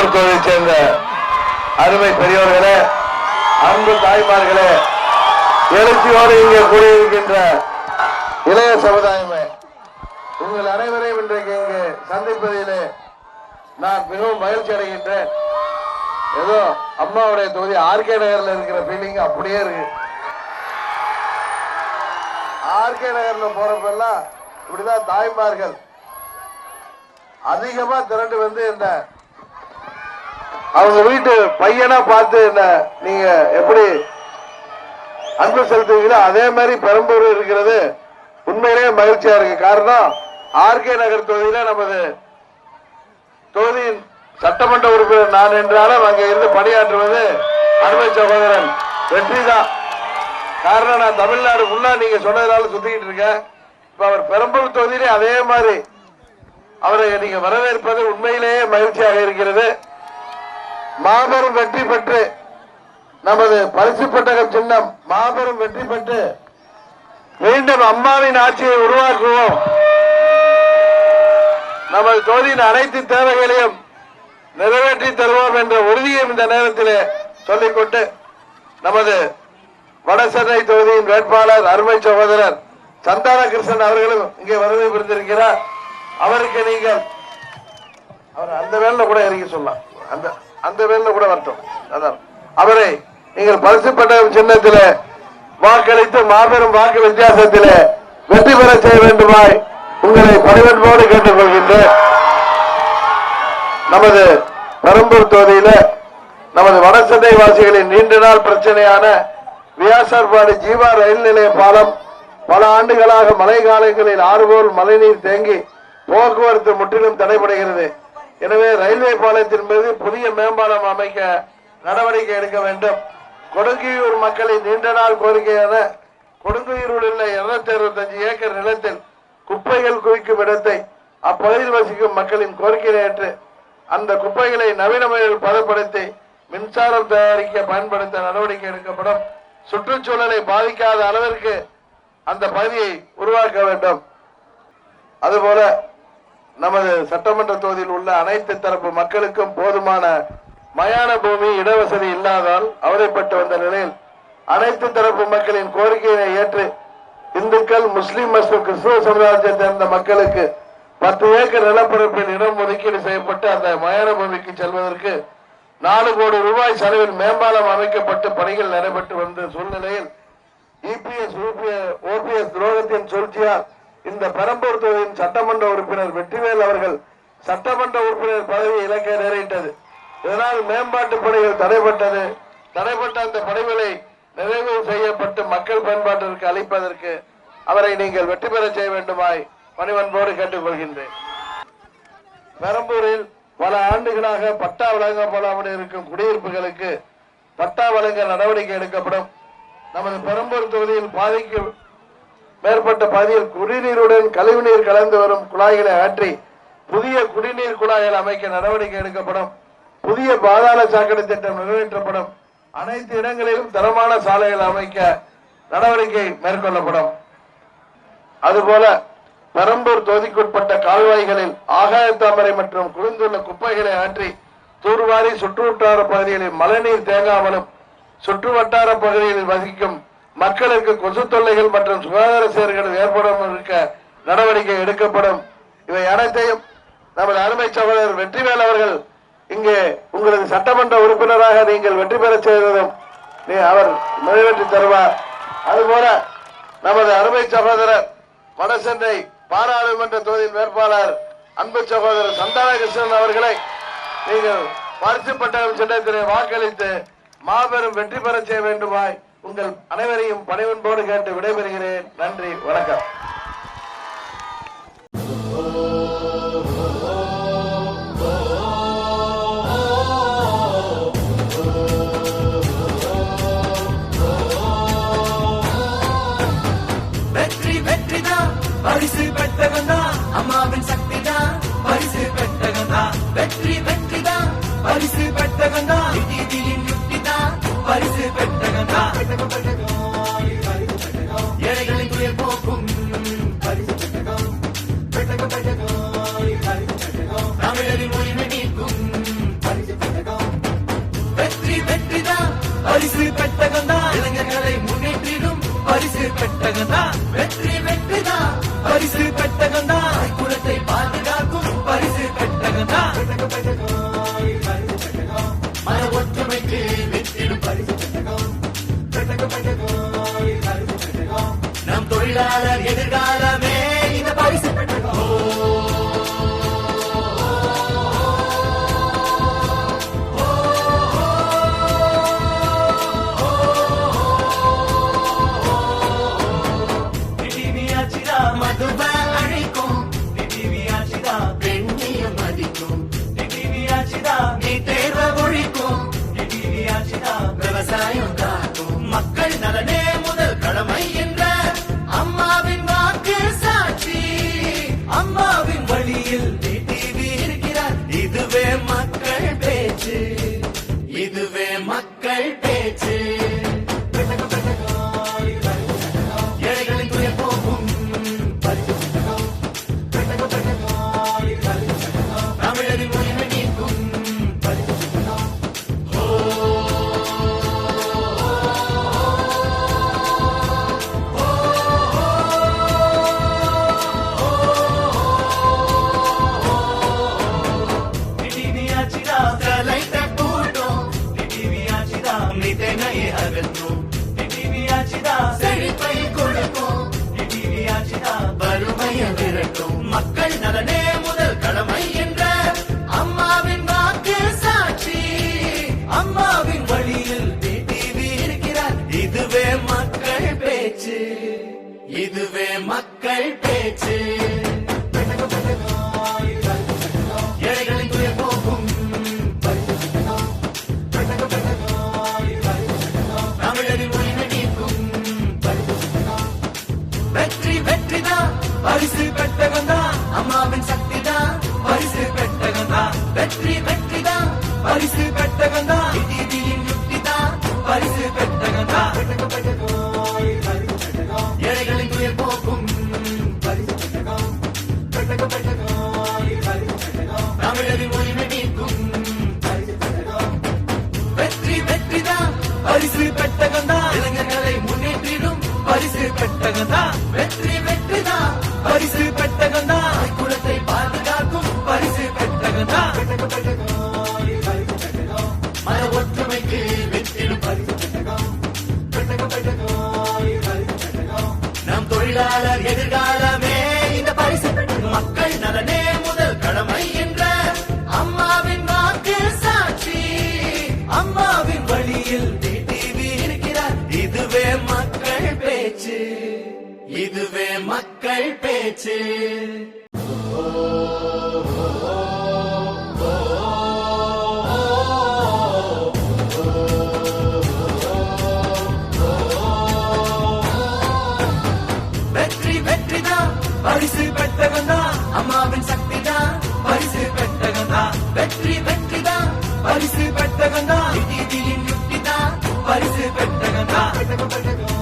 பெரம்பூர் தொகுதியை சேர்ந்த அருமை பெரியவர்களே, அன்பு தாய்மார்களே, எழுச்சியோடு இங்கே கூடியிருக்கின்ற இளைய சமுதாயமே, உங்கள் அனைவரையும் இன்றைக்கு இங்கு சந்திப்பதிலே நான் மிகவும் மகிழ்ச்சி அடைகின்றேன். ஏதோ அம்மாவுடைய தொகுதி ஆர்கே நகர்ல இருக்கிற ஃபீலிங் அப்படியே இருக்கு. ஆர்கே நகர்ல போறப்பெல்லாம் இப்படிதான் தாய்மார்கள் அதிகமா திரண்டு வந்து என்ன அவங்க வீட்டு பையனா பார்த்து என்ன நீங்க எப்படி அன்பு செலுத்துவீங்களோ அதே மாதிரி பெரம்பூர் இருக்கிறது உண்மையிலேயே மகிழ்ச்சியா இருக்கு. காரணம் ஆர்கே நகர் தொகுதியில நமது தொகுதியின் சட்டமன்ற உறுப்பினர் நான் என்றாலும் அங்கே இருந்து பணியாற்றுவது அருமை சகோதரன் வெற்றி தான். காரணம் நான் தமிழ்நாடு ஃபுல்லா நீங்க சொன்னதுனால சுத்திக்கிட்டு இருக்கேன். இப்ப அவர் பெரம்பூர் தொகுதியிலே அதே மாதிரி அவரை நீங்க வரவேற்பது உண்மையிலேயே மகிழ்ச்சியாக இருக்கிறது. மாபெரும் வெற்றி பெற்று நமது பரிசு பெட்டகம் சின்னம் மாபெரும் வெற்றி பெற்று மீண்டும் அம்மாவின் ஆட்சியை உருவாக்குவோம். நமது தொகுதியின் அனைத்து தேவைகளையும் நிறைவேற்றி தருவோம் என்ற உறுதியை இந்த நேரத்திலே சொல்லிக்கொண்டு நமது வடசென்னை தொகுதியின் வேட்பாளர் அருமை சகோதரர் சந்தான கிருஷ்ணன் அவர்களும் இங்கே வருகை புரிந்திருக்கிறார். அவருக்கு நீங்கள் அவர் அந்த வேலையில கூட இறங்கி சொல்லலாம், அந்த வேலையில கூட வரட்டும். அதான் அவரை நீங்கள் பரிசு பெட்டகம் சின்னத்திலே வாக்களித்து மாபெரும் வாக்கு வித்தியாசத்திலே வெற்றி பெற செய்ய வேண்டுமாய் உங்களை பணிவன்போடு கேட்டுக் கொள்கின்றேன். நமது பெரம்பூர் தொகுதியில நமது வடசென்னை வாசிகளின் நீண்ட நாள் பிரச்சனையான வியாசார்பாடி ஜீவா ரயில் நிலைய பாலம் பல ஆண்டுகளாக மழை காலங்களில் ஆறுபோல் மழைநீர் தேங்கி போக்குவரத்து முற்றிலும் தடைபடுகிறது. எனவே ரயில்வே பாலத்தின் மீது புதிய மேம்பாலம் அமைக்க நடவடிக்கை எடுக்க வேண்டும். கொடுங்கையூர் மக்களின் நீண்ட நாள் கோரிக்கையான கொடுங்கையூரில் உள்ள 265 ஏக்கர் நிலத்தில் குப்பைகள் குவிக்கும் இடத்தை அப்பகுதியில் வசிக்கும் மக்களின் கோரிக்கையை ஏற்று அந்த குப்பைகளை நவீன முறையில் பதப்படுத்தி மின்சாரம் தயாரிக்க பயன்படுத்த நடவடிக்கை எடுக்கப்படும். சுற்றுச்சூழலை பாதிக்காத அளவிற்கு அந்த பகுதியை உருவாக்க வேண்டும். அதுபோல நமது சட்டமன்ற தொகுதியில் உள்ள அனைத்து தரப்பு மக்களுக்கும் போதுமான மயான பூமி இடவசதி இல்லாதால் அவதைப்பட்டு வந்த நிலையில் அனைத்து தரப்பு மக்களின் கோரிக்கையை ஏற்று இந்துக்கள், முஸ்லிம் மற்றும் கிறிஸ்துவ சமுதாயத்தை சேர்ந்த மக்களுக்கு 10 ஏக்கர் நிலப்பரப்பில் இடம் ஒதுக்கீடு செய்யப்பட்டு அந்த மயான பூமிக்கு செல்வதற்கு 4 கோடி ரூபாய் செலவில் மேம்பாலம் அமைக்கப்பட்டு பணிகள் நடைபெற்று வந்த சூழ்நிலையில் இபிஎஸ் ஓபிஎஸ் துரோகத்தின் சூழ்ச்சியால் இந்த பெரம்பூர் தொகுதியின் சட்டமன்ற உறுப்பினர் வெற்றிவேல் அவர்கள் சட்டமன்ற உறுப்பினர் பதவியை இழக்க நேரிட்டது. இதனால் மேம்பாட்டு பணிகள் தடைபட்டது. தடைபட்ட அந்த பணிகளை நிறைவு செய்யப்பட்டு மக்கள் பயன்பாட்டிற்கு அளிப்பதற்கு அவரை நீங்கள் வெற்றி பெற செய்ய வேண்டுமாய் பணிவன்போடு கேட்டுக் கொள்கின்றேன். பெரம்பூரில் பல ஆண்டுகளாக பட்டா வழங்கப்படாமல் இருக்கும் குடியிருப்புகளுக்கு பட்டா வழங்க நடவடிக்கை எடுக்கப்படும். நமது பெரம்பூர் தொகுதியில் பாதிக்கு மேற்பட்ட பகுதியில் குடிநீருடன் கழிவுநீர் கலந்து வரும் குழாய்களை அகற்றி புதிய குடிநீர் குழாய்கள் அமைக்க நடவடிக்கை எடுக்கப்படும். புதிய பாதாள சாக்கடை திட்டம் நிறைவேற்றப்படும். அனைத்து இடங்களிலும் தரமான சாலைகள் அமைக்க நடவடிக்கை மேற்கொள்ளப்படும். அதுபோல பெரம்பூர் தொகுதிக்குட்பட்ட கால்வாய்களில் ஆகாயத்தாமரை மற்றும் குவிந்துள்ள குப்பைகளை அகற்றி தூர்வாரி சுற்றுவட்டார பகுதிகளில் மழைநீர் தேங்காமலும் சுற்று வட்டார பகுதிகளில் வசிக்கும் மக்களுக்கு கொசு தொல்லைகள் மற்றும் சுகாதார சீர்கேடு ஏற்படாமல் இருக்க நடவடிக்கை எடுக்கப்படும். இவை அனைத்தையும் நமது அருமை சகோதரர் வெற்றிவேல் அவர்கள் இங்கே உங்களது சட்டமன்ற உறுப்பினராக நீங்கள் வெற்றி பெற செய்ததும் அவர் நிறைவேற்றி தருவார். அதுபோல நமது அருமை சகோதரர் வடசென்னை பாராளுமன்ற தொகுதியின் வேட்பாளர் அன்பு சகோதரர் சந்தான கிருஷ்ணன் அவர்களை நீங்கள் பரிசு பெட்டகம் சின்னத்திலே வாக்களித்து மாபெரும் வெற்றி பெற செய்ய வேண்டுமாய் உங்கள் அனைவரையும் பணிவன்போடு கேட்டு விடைபெறுகிறேன். நன்றி, வணக்கம். பரிசு பெட்டகம்தான் அம்மாவின் சக்திதான். பரிசு பெட்டகம்தான் வெற்றி வெற்றிதான். பரிசு பெட்டகம்தான் யுக்திதான். பரிசு பெட்டகம்தான் ஏழைகளின் துயர் போக்கும். பரிசு பெட்டகம் பெட்டகம் பெட்டகம் பரிசு பெட்டகம் தான் வெற்றி வெற்றிதான் பரிசு பெட்டகம் தான் குலத்தை பாதுகாக்கும் பரிசு பெட்டகம் தான் மன ஒற்றுமைக்கு வெற்றிடும் பரிசு பெட்டகம் நம் தொழிலாளர் எதிர்காலமே இந்த பரிசு பெட்டகம் மதுவ அழைக்கும் பெண்ணியம் மதிக்கும் நீ தேர்வ ஒழிக்கும் விவசாயம் காக்கும் மக்கள் நலனே முதல் கடமை என்ற அம்மாவின் வாக்கு சாட்சி அம்மாவின் வழியில் டிவி இருக்கிறார் இதுவே மக்கள் பேச்சு இதுவே மக்கள் பேச்சு ஏழைகளின் துயர் போகும் தமிழரின் உரிமை நீக்கும் செழிப்பை கொடுக்கும் வறுமையை விரட்டும் மக்கள் நலனே முதல் கடமை என்ற அம்மாவின் வாக்கு சாட்சி அம்மாவின் வழியில் டிவி இருக்கிறார் இதுவே மக்கள் பேச்சு இதுவே மக்கள் பேச்சு ஏழைகளின் துயர் போகும் தமிழரின் உரிமை நீக்கும் வெற்றி வெற்றிதான் பரிசு பெட்டகம் தான் அம்மாவின் சக்தி தான் பரிசு பெட்டகம் தான் வெற்றி வெற்றிதான் பரிசு பெட்டகம் தான் நீதியின் யுக்தி தான் பரிசு பெட்டகம் தான் ஏழைகளின் துயர் போக்கும் தமிழரின் உரிமை நீக்கும் வெற்றி வெற்றிதான் பரிசு பெட்டகம் தான் இளைஞர்களை முன்னேற்றிடும் பரிசு பெட்டகம் தான் வெற்றி வெற்றிதான் பரிசு பெட்டகம் தான் குலத்தை பாதுகாக்கும் பரிசு பெட்டகம் தான் மன ஒற்றுமைக்கு வெற்றிடும் பரிசு பெட்டகம் நம் தொழிலாளர் எதிர்காலமே இந்த பரிசு பெட்டகம் மக்கள் நலனே முதல் கடமை என்ற அம்மாவின் வாக்கு சாட்சி அம்மாவின் வழியில் டிவி இருக்கிறார் இதுவே மக்கள் பேச்சு இதுவே மக்கள் பேச்சு வெற்றி வெற்றிதான் பரிசு பெட்டகம் தான் அம்மாவின் சக்தி தான் பரிசு பெட்டகம் தான் வெற்றி வெற்றிதான் பரிசு பெட்டகம் தான் நீதியின் யுக்தி தான் பரிசு பெட்டகம் தான்